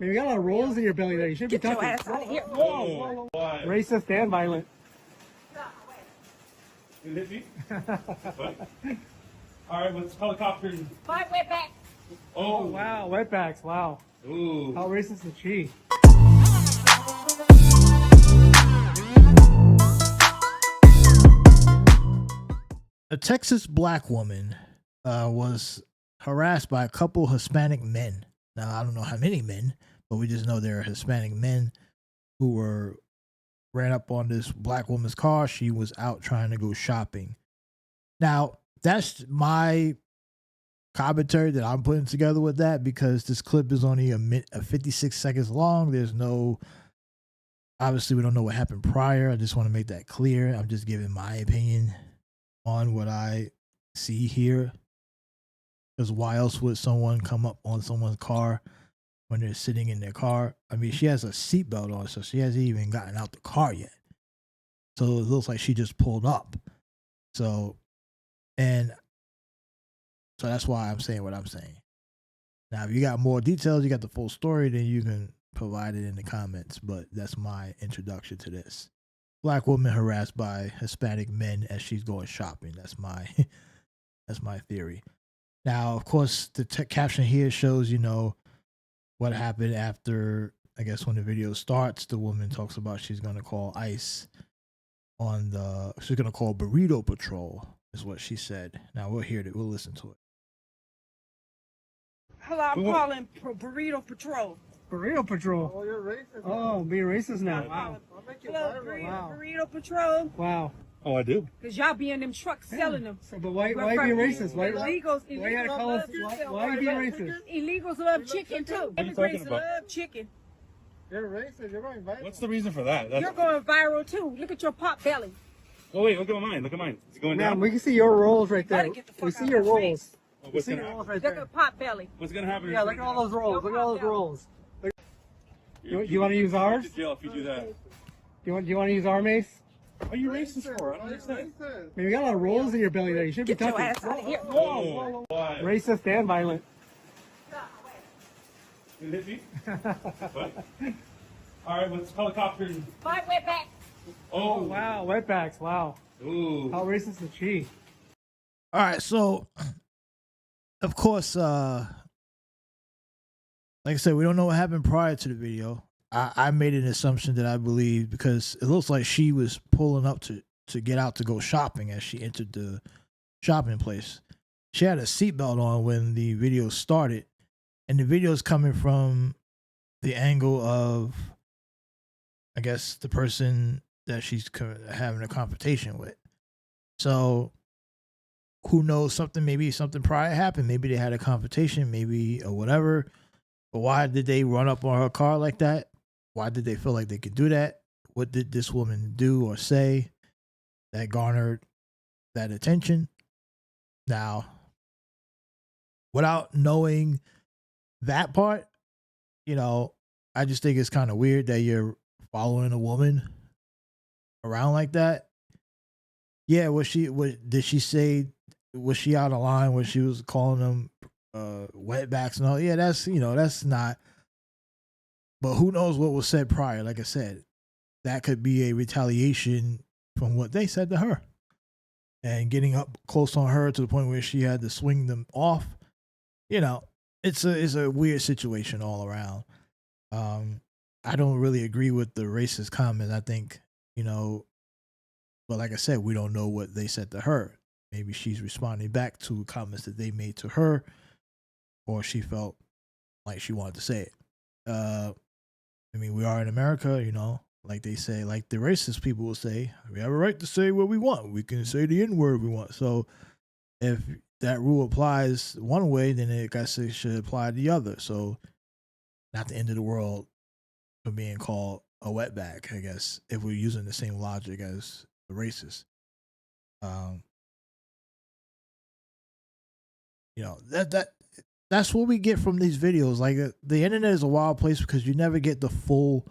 Man, you got a lot of rolls in your belly there. You should be Get your touching. ass out of here. Whoa. Racist and violent. You hit me? What? All right, let's call the cops. My way back. Oh, wow. Wetbacks. Wow. Ooh. How racist is she? A Texas black woman was harassed by a couple Hispanic men. Now, I don't know how many men, but we just know there are Hispanic men who ran up on this black woman's car. She was out trying to go shopping. Now, that's my commentary that I'm putting together with that, because this clip is only a 56 seconds long. Obviously, we don't know what happened prior. I just want to make that clear. I'm just giving my opinion on what I see here. Because why else would someone come up on someone's car when they're sitting in their car? I mean, she has a seatbelt on, so she hasn't even gotten out the car yet. So it looks like she just pulled up. So that's why I'm saying what I'm saying. Now, if you got more details, you got the full story, then you can provide it in the comments. But that's my introduction to this. Black woman harassed by Hispanic men as she's going shopping. That's my theory. Now, of course, the caption here shows, what happened after, I guess, when the video starts. The woman talks about she's going to call ICE she's going to call Burrito Patrol, is what she said. Now, we'll hear it. We'll listen to it. Hello, I'm calling Burrito Patrol. Burrito Patrol. Oh, you're racist. Oh, being racist now. Wow. I'll make you Hello, viral. Wow. Burrito Patrol. Wow. Oh, I do. Because y'all be in them trucks selling them. So, but why being racist? Why Illegals you gotta call us? Why are you being racist? Illegals love chicken too. What are you talking Immigrants about? love chicken. You're racist. You're going viral. What's the reason for that? You're going viral too. Look at your pot belly. Oh, wait, look at mine. Look at mine. Is it going Man, down? we can see your rolls right there. Gotta get the fuck We see out your of my rolls. face. Oh, We what's see going your to rolls happen? right Look there. at pot belly. What's going to happen? Yeah, look at all those rolls. Look at all those rolls. You want to use ours? To jail if you do that. You want to use our mace? What are you racist for? I don't understand. Racist. Man, you got a lot of rolls in your belly there. You should be Get your touching. ass out of here. Oh, why? Racist and violent. You hit me? What? All right, let's call the cops. My way back. Oh, wow. Wetbacks. Wow. Ooh. How racist is she? All right, so of course, like I said, we don't know what happened prior to the video. I made an assumption that I believe, because it looks like she was pulling up to get out to go shopping as she entered the shopping place. She had a seatbelt on when the video started, and the video is coming from the angle of, I guess, the person that she's having a confrontation with. So who knows, maybe something prior happened. Maybe they had a confrontation, maybe, or whatever. But why did they run up on her car like that? Why did they feel like they could do that? What did this woman do or say that garnered that attention? Now, without knowing that part, I just think it's kind of weird that you're following a woman around like that. Yeah, did she say? Was she out of line when she was calling them wetbacks and all? Yeah, that's not. But who knows what was said prior? Like I said, that could be a retaliation from what they said to her, and getting up close on her to the point where she had to swing them off. It's a weird situation all around. I don't really agree with the racist comment. I think, but like I said, we don't know what they said to her. Maybe she's responding back to comments that they made to her, or she felt like she wanted to say it. We are in America, like they say, like the racist people will say, we have a right to say what we want. We can say the N-word we want. So if that rule applies one way, then I guess it should apply the other. So not the end of the world for being called a wetback, I guess, if we're using the same logic as the racist. That's what we get from these videos. Like, the internet is a wild place because you never get the full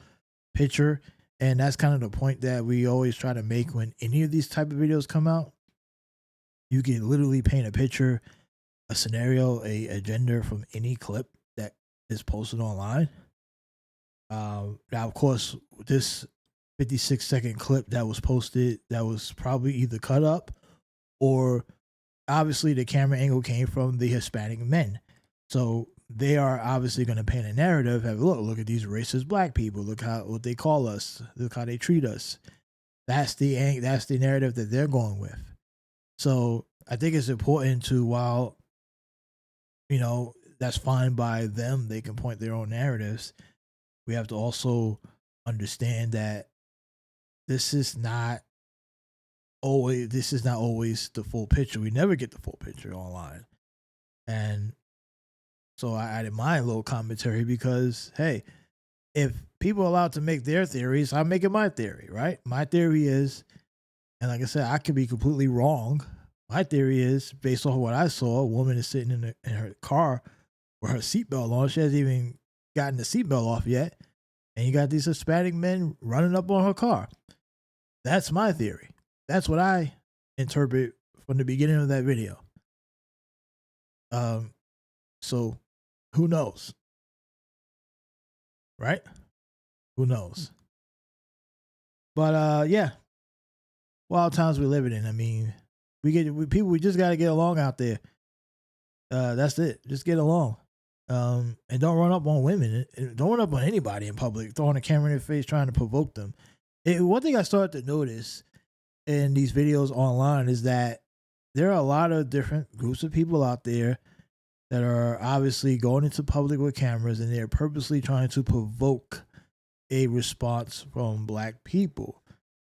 picture, and that's kind of the point that we always try to make when any of these type of videos come out. You can literally paint a picture, a scenario, a agenda from any clip that is posted online, Now, of course, this 56-second clip that was posted, that was probably either cut up or obviously the camera angle came from the Hispanic men. So they are obviously going to paint a narrative of, look at these racist black people. Look what they call us. Look how they treat us. That's the narrative that they're going with. So I think it's important to, while, that's fine by them, they can point their own narratives. We have to also understand that this is not always the full picture. We never get the full picture online. And so I added my little commentary because, hey, if people are allowed to make their theories, I'm making my theory, right? My theory is, and like I said, I could be completely wrong. My theory is, based on what I saw, a woman is sitting in her car with her seatbelt on. She hasn't even gotten the seatbelt off yet. And you got these Hispanic men running up on her car. That's my theory. That's what I interpret from the beginning of that video. So who knows? Right? Who knows? But yeah. Wild times we're living in. I mean, we just gotta get along out there. That's it. Just get along. And don't run up on women. Don't run up on anybody in public, throwing a camera in their face, trying to provoke them. One thing I started to notice in these videos online is that there are a lot of different groups of people out there that are obviously going into public with cameras, and they're purposely trying to provoke a response from black people.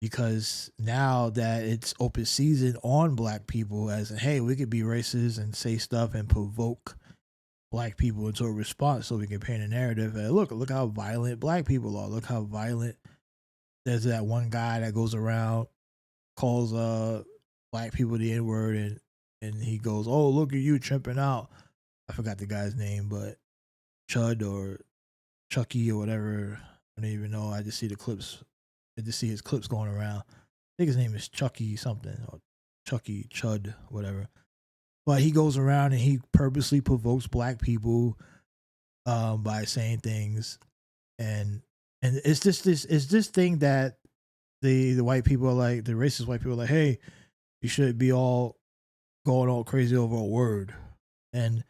Because now that it's open season on black people, as in, hey, we could be racist and say stuff and provoke black people into a response, so we can paint a narrative. And look how violent black people are. Look how violent. There's that one guy that goes around, calls black people the N-word, and he goes, oh, look at you tripping out. I forgot the guy's name, but Chud or Chucky or whatever. I don't even know. I just see the clips. I just see his clips going around. I think his name is Chucky something, or Chucky Chud, whatever. But he goes around and he purposely provokes black people by saying things, and it's just this thing that the white people are like, the racist white people are like, hey, you should be all going all crazy over a word, and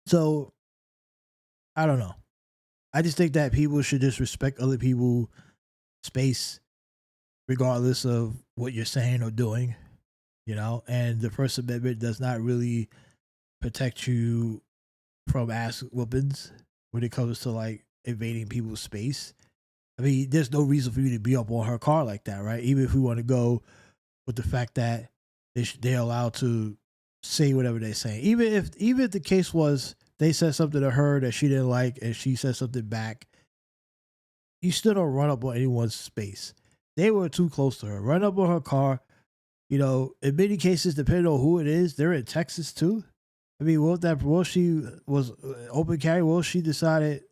so I don't know. I just think that people should just respect other people's space, regardless of what you're saying or doing, and the First Amendment does not really protect you from ass whoopings when it comes to like invading people's space. I mean, there's no reason for you to be up on her car like that, right? Even if we want to go with the fact that they're allowed to say whatever they say. Even if the case was they said something to her that she didn't like and she said something back, you still don't run up on anyone's space. They were too close to her. Run up on her car. In many cases, depending on who it is, they're in Texas too. I mean, what she was open carry? Well, she decided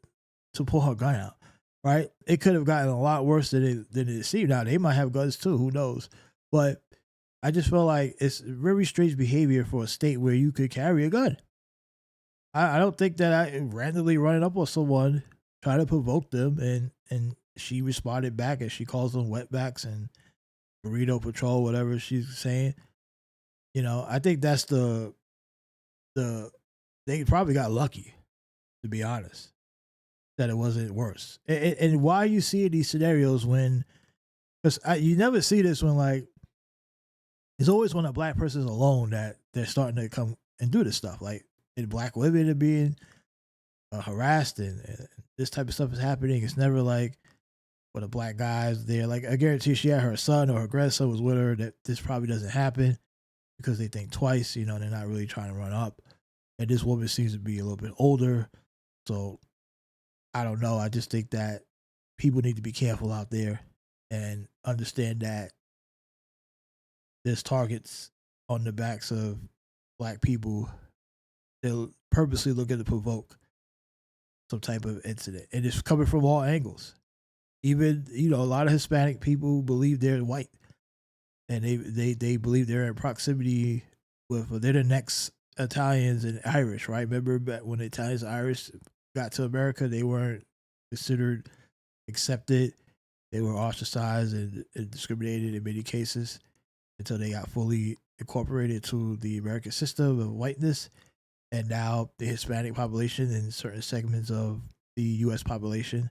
to pull her gun out, right? It could have gotten a lot worse than it seemed. Now, they might have guns too. Who knows? But I just feel like it's very strange behavior for a state where you could carry a gun. I don't think that I randomly running up on someone trying to provoke them, and she responded back and she calls them wetbacks and burrito patrol, whatever she's saying. I think that's they probably got lucky, to be honest, that it wasn't worse. And why you see these scenarios when, because you never see this when, like, it's always when a black person is alone that they're starting to come and do this stuff. Like, and black women are being harassed and this type of stuff is happening. It's never like when a black guy is there. Like, I guarantee she had her son or her grandson was with her, that this probably doesn't happen because they think twice. They're not really trying to run up. And this woman seems to be a little bit older. So I don't know. I just think that people need to be careful out there and understand that there's targets on the backs of black people. They'll purposely looking to provoke some type of incident. And it's coming from all angles. Even, a lot of Hispanic people believe they're white. And they believe they're in proximity with, they're the next Italians and Irish, right? Remember back when the Italians and Irish got to America, they weren't considered accepted. They were ostracized and discriminated in many cases until they got fully incorporated to the American system of whiteness. And now the Hispanic population and certain segments of the U.S. population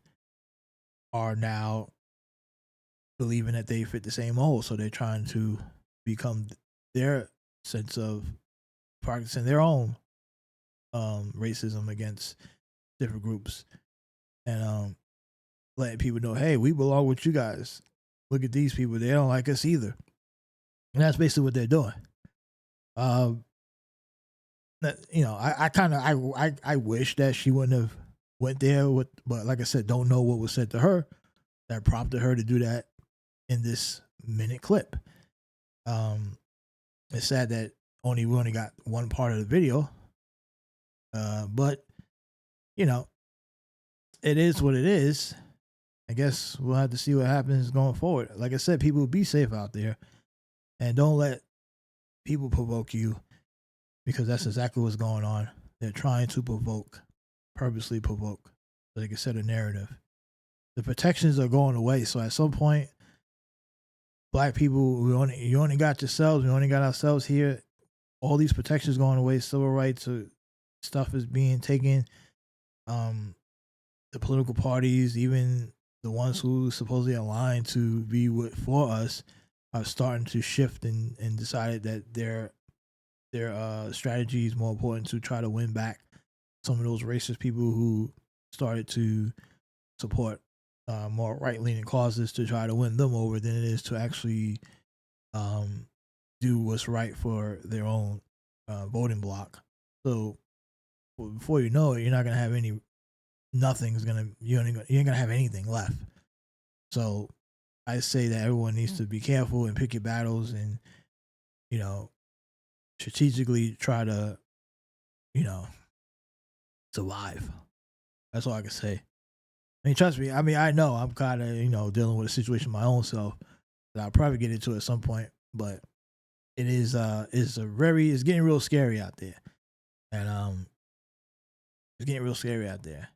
are now believing that they fit the same mold. So they're trying to become their sense of practicing their own racism against different groups and letting people know, hey, we belong with you guys. Look at these people; they don't like us either, and that's basically what they're doing. I wish that she wouldn't have went there with, but like I said, don't know what was said to her that prompted her to do that in this minute clip. It's sad that we only got one part of the video, but it is what it is. I guess we'll have to see what happens going forward. Like I said, people be safe out there and don't let people provoke you, because that's exactly what's going on. They're trying to purposely provoke, so they can set a narrative. The protections are going away. So at some point, black people, you only got yourselves. We only got ourselves here. All these protections going away. Civil rights stuff is being taken. The political parties, even the ones who supposedly aligned to be for us, are starting to shift and decided that their strategy is more important to try to win back some of those racist people who started to support more right-leaning causes, to try to win them over than it is to actually do what's right for their own voting bloc. So before you know it, you're not gonna have you ain't gonna have anything left. So I say that everyone needs to be careful and pick your battles, and strategically try to survive. That's all I can say. I mean, trust me. I mean, I know I'm kind of dealing with a situation my own self that I'll probably get into at some point, but it is it's getting real scary out there, and it's getting real scary out there.